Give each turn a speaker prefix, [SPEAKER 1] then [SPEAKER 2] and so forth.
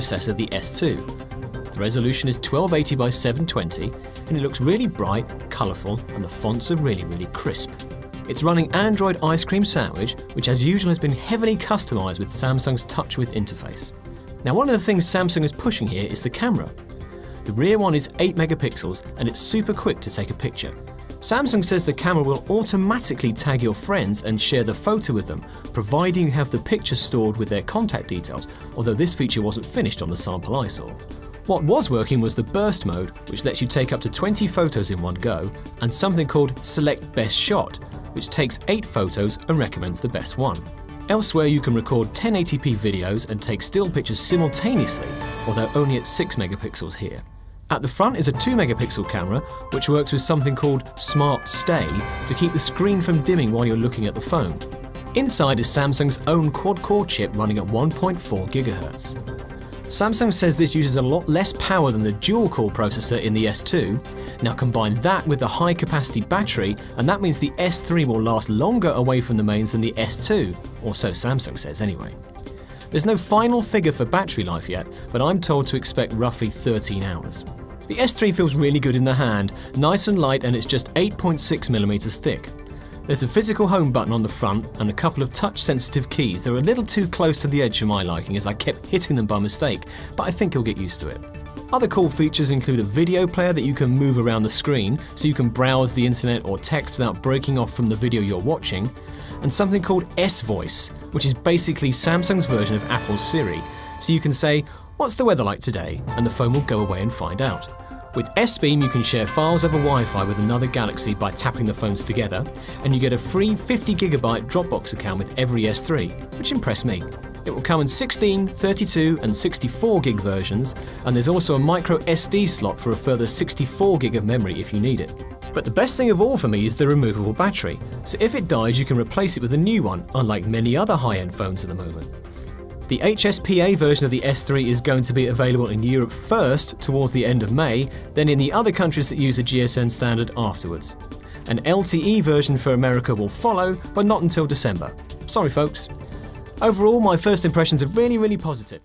[SPEAKER 1] predecessor, the S2. The resolution is 1280 by 720, and it looks really bright, colourful, and the fonts are really crisp. It's running Android Ice Cream Sandwich, which as usual has been heavily customised with Samsung's TouchWiz interface. Now, one of the things Samsung is pushing here is the camera. The rear one is 8 megapixels and it's super quick to take a picture. Samsung says the camera will automatically tag your friends and share the photo with them, providing you have the picture stored with their contact details, although this feature wasn't finished on the sample I saw. What was working was the burst mode, which lets you take up to 20 photos in one go, and something called Select Best Shot, which takes 8 photos and recommends the best one. Elsewhere, you can record 1080p videos and take still pictures simultaneously, although only at 6 megapixels here. At the front is a 2 megapixel camera, which works with something called Smart Stay to keep the screen from dimming while you're looking at the phone. Inside is Samsung's own quad-core chip running at 1.4 GHz. Samsung says this uses a lot less power than the dual-core processor in the S2. Now combine that with the high-capacity battery, and that means the S3 will last longer away from the mains than the S2, or so Samsung says anyway. There's no final figure for battery life yet, but I'm told to expect roughly 13 hours. The S3 feels really good in the hand, nice and light, and it's just 8.6mm thick. There's a physical home button on the front and a couple of touch-sensitive keys. They're a little too close to the edge for my liking as I kept hitting them by mistake, but I think you'll get used to it. Other cool features include a video player that you can move around the screen so you can browse the internet or text without breaking off from the video you're watching, and something called S-Voice, which is basically Samsung's version of Apple's Siri. So you can say, "What's the weather like today?" and the phone will go away and find out. With S-Beam, you can share files over Wi-Fi with another Galaxy by tapping the phones together, and you get a free 50GB Dropbox account with every S3, which impressed me. It will come in 16, 32 and 64 gig versions, and there's also a micro SD slot for a further 64 gig of memory if you need it. But the best thing of all for me is the removable battery, so if it dies you can replace it with a new one, unlike many other high-end phones at the moment. The HSPA version of the S3 is going to be available in Europe first towards the end of May, then in the other countries that use the GSM standard afterwards. An LTE version for America will follow, but not until December. Sorry folks. Overall, my first impressions are really positive.